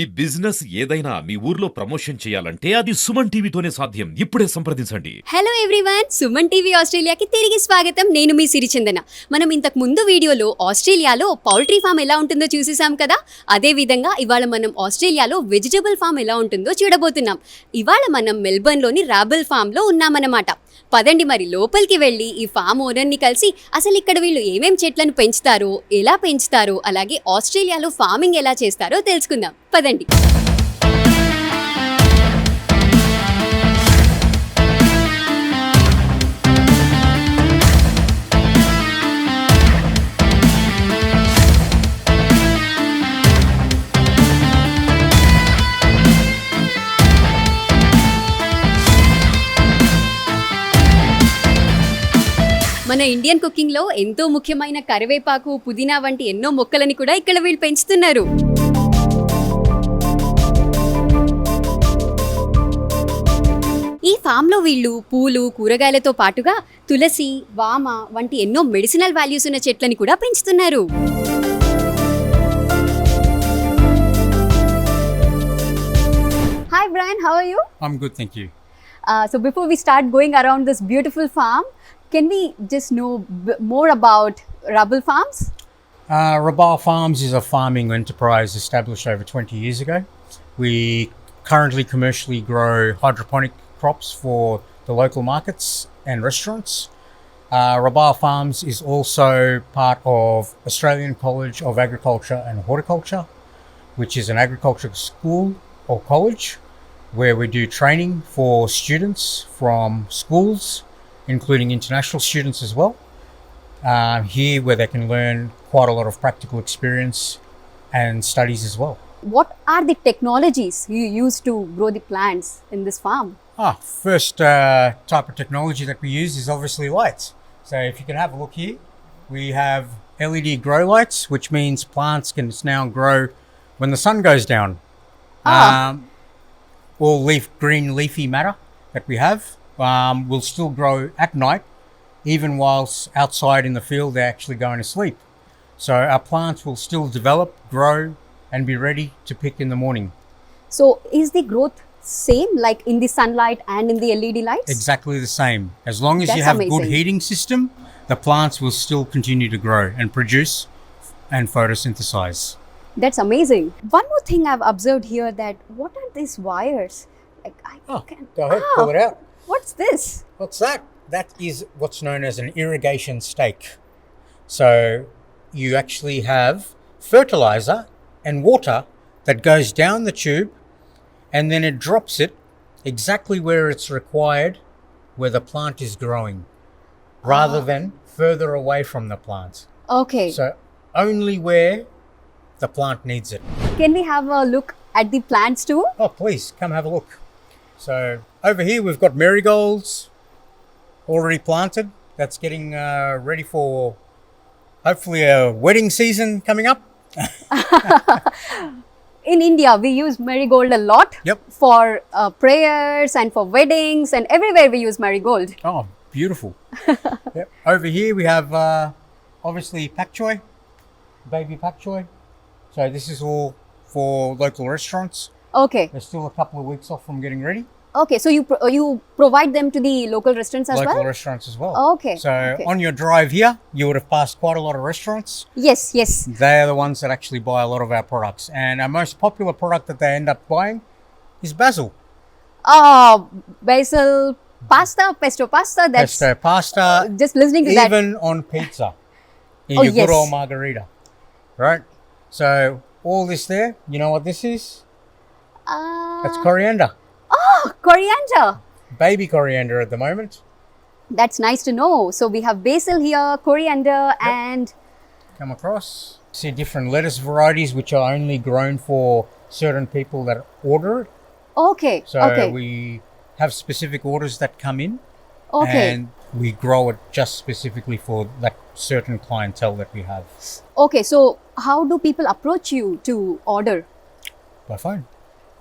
ఈ బిజినెస్ ఏదైనా మీ ఊర్లో ప్రమోషన్ చేయాలంటే అది సుమన్ టీవీతోనే సాధ్యం. ఇప్పుడే సంప్రదించండి. హలో ఎవ్రీవన్, సుమన్ టీవీ ఆస్ట్రేలియాకి తిరిగి స్వాగతం. నేను మీ సిరిచందన. మనం ఇంతకు ముందు వీడియోలో ఆస్ట్రేలియాలో పౌల్ట్రీ ఫామ్ ఎలా ఉంటుందో చూసేసాం కదా. అదే విధంగా ఇవాళ మనం ఆస్ట్రేలియాలో వెజిటబుల్ ఫామ్ ఎలా ఉంటుందో చూడబోతున్నాం. ఇవాళ మనం మెల్బర్న్లోని రాబల్ ఫామ్లో ఉన్నామన్నమాట. పదండి మరి లోపలికి వెళ్ళి ఈ ఫామ్ ఓనర్ని కలిసి అసలు ఇక్కడ వీళ్ళు ఏమేం చెట్లను పెంచుతారో, ఎలా పెంచుతారో, అలాగే ఆస్ట్రేలియాలో ఫార్మింగ్ ఎలా చేస్తారో తెలుసుకుందాం. పదండి. మన ఇండియన్ కుకింగ్లో ఎంతో ముఖ్యమైన కరివేపాకు, పుదీనా వంటి ఎన్నో మొక్కలని కూడా ఇక్కడ వీళ్ళు పెంచుతున్నారు. ఈ ఫామ్లో వీళ్ళు పూలు, కూరగాయలతో పాటుగా తులసి, వామ వంటి ఎన్నో మెడిసినల్ వాల్యూస్ ఉన్న చెట్లని కూడా పెంచుతున్నారు. Hi Brian, how are you? I'm good, thank you. So before we start going around this beautiful farm, can we just know more about Rabarl Farms? Rabarl Farms is a farming enterprise established over 20 years ago. We currently commercially grow hydroponic crops for the local markets and restaurants. Rabarl Farms is also part of Australian College of Agriculture and Horticulture, which is an agriculture school or college where we do training for students from schools, including international students as well. Here where they can learn quite a lot of practical experience and studies as well. What are the technologies you use to grow the plants in this farm? First type of technology that we use is obviously lights. So if you can have a look here, we have LED grow lights, which means plants can now grow when the sun goes down. All green leafy matter that we have will still grow at night, even whilst outside in the field they're actually going to sleep. So our plants will still develop, grow and be ready to pick in the morning. So is the growth same like in the sunlight and in the LED lights? Exactly the same. As long as That's you have amazing. good heating system, the plants will still continue to grow and produce and photosynthesize. That's amazing. One more thing I've observed here, that what are these wires? Like Go ahead, pull it out. What's this? What's that? That is what's known as an irrigation stake. So you actually have fertilizer and water that goes down the tube and then it drops it exactly where it's required, where the plant is growing, rather than further away from the plant. Okay. So only where the plant needs it. Can we have a look at the plants too? Oh, please, come have a look. So over here we've got marigolds already planted. That's getting ready for hopefully a wedding season coming up. In India, we use marigold a lot. Yep. For prayers and for weddings, and everywhere we use marigold. Oh, beautiful. Yep. Over here we have obviously pak choy, baby pak choy. So this is all for local restaurants. Okay. They're still a couple of weeks off from getting ready. Okay, so you provide them to the local restaurants as Local well? restaurants as well. Okay. So okay. on your drive here, you would have passed quite a lot of restaurants. Yes, yes. They are the ones that actually buy a lot of our products. And our most popular product that they end up buying is basil. Basil pasta, pesto pasta. That's Pesto pasta. Just listening to that. Even on pizza. In Oh, your good yes. old margarita. Right? So all this there, you know what this is? That's coriander. Coriander. Baby coriander at the moment. That's nice to know. So we have basil here, coriander, and Come across. See different lettuce varieties which are only grown for certain people that order it. okay. So okay. we have specific orders that come in. Okay. And we grow it just specifically for that certain clientele that we have. Okay, so how do people approach you to order? By phone.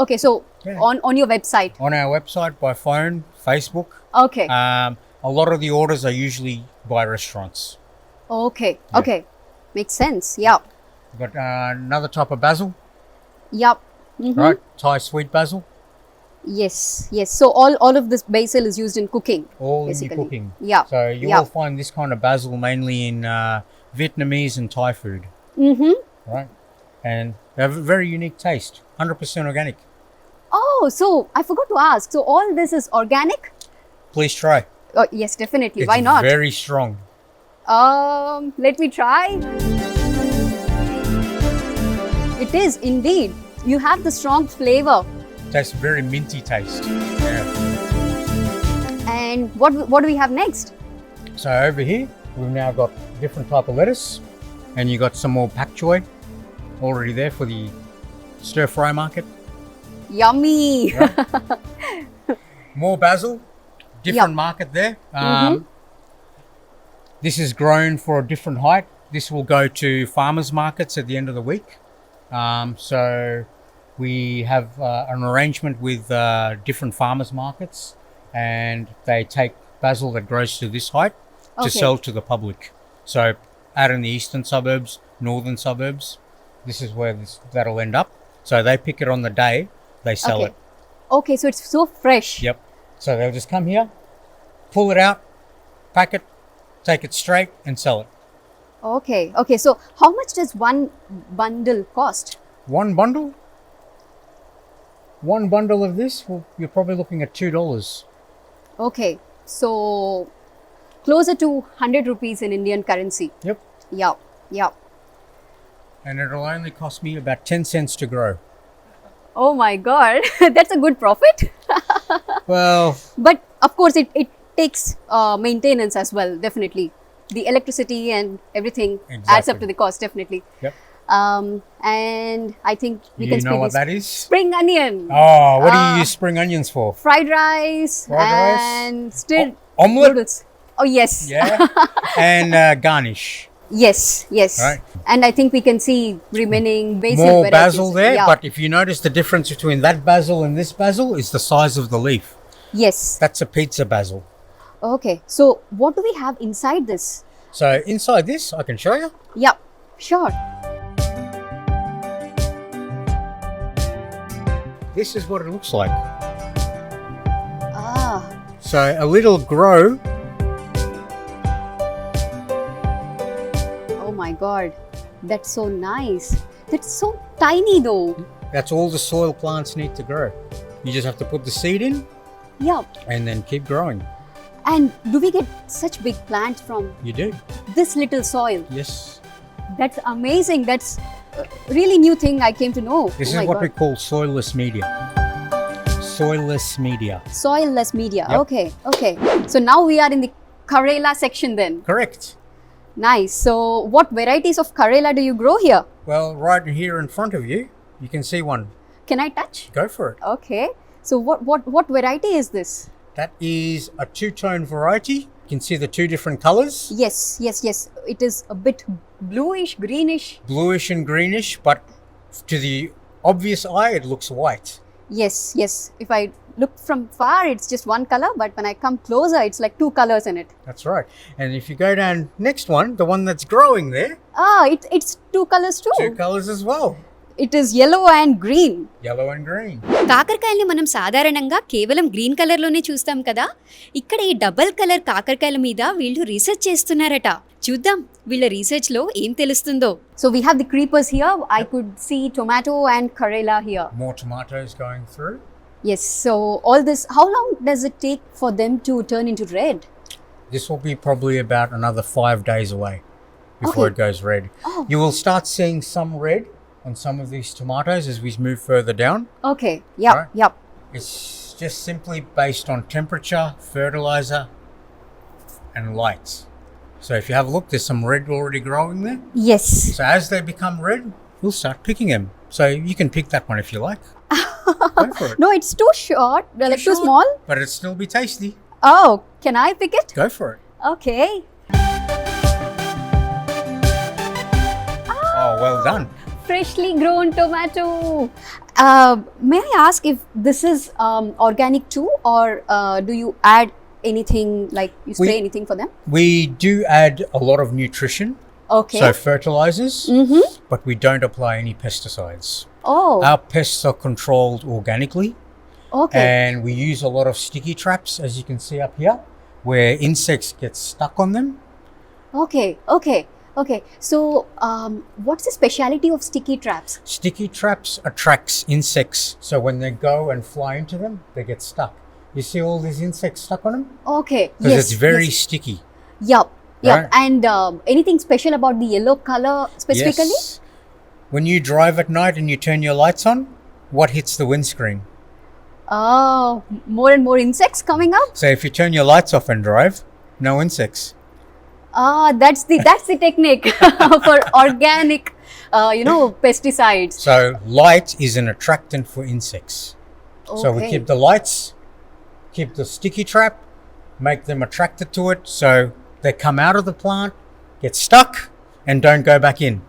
Okay, so Yeah. on your website. On our website, by phone, Facebook. Okay. A lot of the orders are usually by restaurants. Okay. Okay. Makes sense. Yeah. We've got another type of basil. Yep. right? Thai sweet basil, Yes, yes. So all of this basil is used in cooking. all basically. in your cooking. Yeah. So you yeah. will find this kind of basil mainly in Vietnamese and Thai food, right? And they have a very unique taste, 100% organic. Oh, so I forgot to ask. So all this is organic? Please try. Oh, yes, definitely. It's Why not? very strong. Let me try. It is indeed. You have the strong flavor. Tastes very minty taste. Yeah. And what do we have next? So over here, we've now got different type of lettuce, and you got some more pak choy already there for the stir fry market. Yummy. More basil, different market there. This is grown for a different height. This will go to farmers markets at the end of the week. So we have an arrangement with different farmers markets, and they take basil that grows to this height to sell to the public. So out in the eastern suburbs, northern suburbs, this is where that'll end up. So they pick it on the day, they sell it. Okay, so it's so fresh. Yep. So they'll just come here, pull it out, pack it, take it straight and sell it. Okay, okay. So how much does one bundle cost? One bundle of this, well, you're probably looking at $2. Okay, so closer to 100 rupees in Indian currency. Yep. Yeah, yeah. And it'll only cost me about 10 cents to grow. Oh my God, that's a good profit. Well, But of course, it takes maintenance as well, definitely. The electricity and everything adds up to the cost, definitely. yep. And I think we You can know speak what this that is? spring onion, Oh, what do you use spring onions for? fried rice, Fried rice? and stirred Omelette? noodles. Oh yes, Yeah. And garnish. yes, yes. Right. And I think we can see remaining basil More varieties. basil there, Yeah. but if you notice the difference between that basil and this basil is the size of the leaf. Yes. That's a pizza basil. Okay. So what do we have inside this? So inside this, I can show you. Yeah. Sure. This is what it looks like. Ah. So a little grow. Oh my God. That's so nice. That's so tiny though. That's all the soil plants need to grow. You just have to put the seed in Yeah. and then keep growing. And do we get such big plants from You do. this little soil? Yes. That's amazing. That's a really new thing I came to know. This Oh my is what God. we call soilless media. Soilless media. Soilless media. Yep. Okay. Okay. So now we are in the Karela section then. Correct. Nice. So what varieties of Karela do you grow here? Well, right here in front of you, you can see one. Can I touch? Go for it. Okay. So what variety is this? That is a two-tone variety. You can see the two different colors, Yes, yes, yes. It is a bit bluish, greenish. bluish and greenish, but to the obvious eye, it looks white. Yes, yes. If I look from far, it's just one color, but when I come closer, it's like two colors in it. That's right. And if you go down next one, the one that's growing there, Ah, it's two colors too. two colors as well. It is yellow and green. Yellow and green. కాకరకాయల్ని మనం సాధారణంగా కేవలం green కలర్లోనే చూస్తాం కదా. ఇక్కడ ఈ double colour కాకరకాయల మీద వీళ్ళు రీసెర్చ్ చేస్తున్నారట. చూద్దాం వీళ్ళ రీసెర్చ్లో ఏం తెలుస్తుందో. So we have the creepers here. I could see tomato and Karela here. More tomatoes going through. Yes. So all this, how long does it take for them to turn into red? This will be probably about another 5 days away before Okay. it goes red. Oh. You will start seeing some red on some of these tomatoes as we move further down. Okay. Yep. Right. Yep. It's just simply based on temperature, fertilizer, and light. So if you have a look, there's some red already growing there. Yes. So as they become red, we'll start picking them. So you can pick that one if you like. Go for it. No, it's too short. Like too short. small. But it'll still be tasty. Oh, can I pick it? Go for it. Okay. Oh, well done. Freshly grown tomato. May I ask if this is organic too, or do you add anything, like you spray anything for them? We do add a lot of nutrition, Okay. so fertilizers, Mm-hmm. but we don't apply any pesticides. Oh, Our pests are controlled organically, okay. and we use a lot of sticky traps, as you can see up here, where insects get stuck on them. Okay. So, what's the speciality of sticky traps? Sticky traps attracts insects, so when they go and fly into them, they get stuck. You see all these insects stuck on them? Okay. Because Yes. it's very sticky. Yup. Right. And anything special about the yellow color specifically? Yes. When you drive at night and you turn your lights on, what hits the windscreen? Oh, more and more insects coming up. So if you turn your lights off and drive, no insects. That's the technique for organic, pesticides. So light is an attractant for insects. So we Okay. keep the lights, keep the sticky trap, make them attracted to it, so they come out of the plant, get stuck, and don't go back in.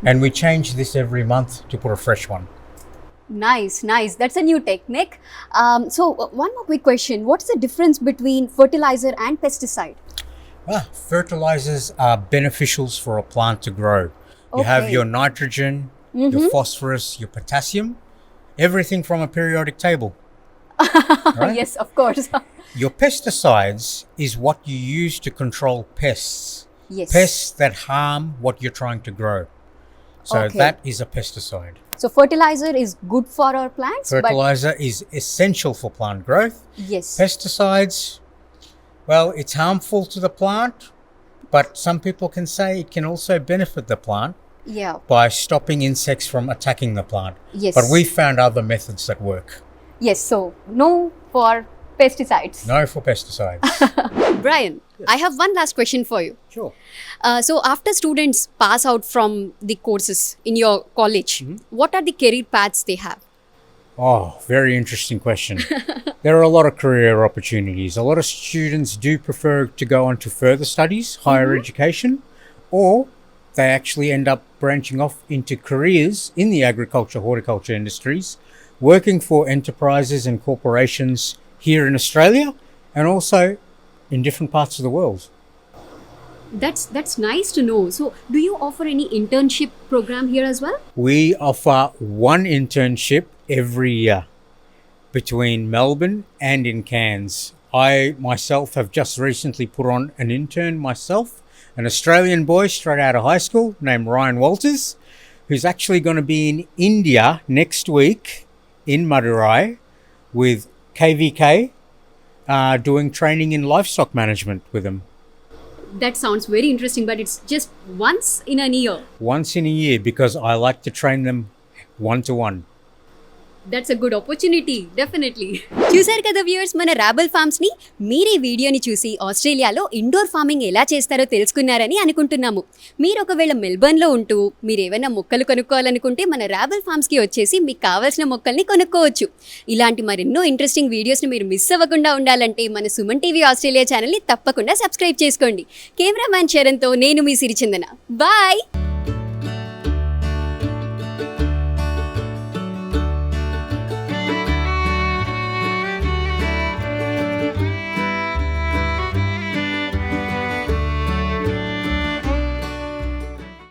And we change this every month to put a fresh one. Nice. That's a new technique. So, one more quick question. What's the difference between fertilizer and pesticide? Fertilizers are beneficials for a plant to grow. You have Okay. your nitrogen, your phosphorus, your potassium, everything from a periodic table. Right? Yes, of course. Your pesticides is what you use to control pests. Yes. Pests that harm what you're trying to grow. So Okay. that is a pesticide. So, fertilizer is good for our plants, Fertilizer is essential for plant growth. but yes. Pesticides, well, it's harmful to the plant, but some people can say it can also benefit the plant Yeah. by stopping insects from attacking the plant. Yes. But we found other methods that work. Yes. So, no for pesticides. No for pesticides. Brian, I have one last question for you. Sure. So, after students pass out from the courses in your college, what are the career paths they have? Oh, very interesting question. There are a lot of career opportunities. A lot of students do prefer to go on to further studies, higher education, or they actually end up branching off into careers in the agriculture, horticulture industries, working for enterprises and corporations here in Australia and also in different parts of the world. That's nice to know. So, do you offer any internship program here as well? We offer one internship every year between Melbourne and in Cairns. I myself have just recently put on an intern myself, an Australian boy straight out of high school named Ryan Walters, who's actually going to be in India next week in Madurai with KVK doing training in livestock management with them. That sounds very interesting, but it's just once in a year. Once in a year, because I like to train them one-to-one. That's a good opportunity definitely. చూసారు కదా viewers, మన రాబల్ forms ని మీరు ఈ వీడియోని చూసి ఆస్ట్రేలియాలో indoor farming ఎలా చేస్తారో తెలుసుకున్నారని అనుకుంటున్నాము. మీరు ఒకవేళ మెల్బర్న్లో ఉంటూ మీరు ఏమైనా మొక్కలు కొనుక్కోవాలనుకుంటే మన రాబల్ ఫార్మ్స్కి వచ్చేసి మీకు కావాల్సిన మొక్కల్ని కొనుక్కోవచ్చు. ఇలాంటి మరెన్నో ఇంట్రెస్టింగ్ వీడియోస్ని మీరు మిస్ అవ్వకుండా ఉండాలంటే మన సుమన్ టీవీ ఆస్ట్రేలియా ఛానల్ని తప్పకుండా సబ్స్క్రైబ్ చేసుకోండి. కెమెరామ్యాన్ చరణ్తో నేను మీ సిరిచందన. బాయ్.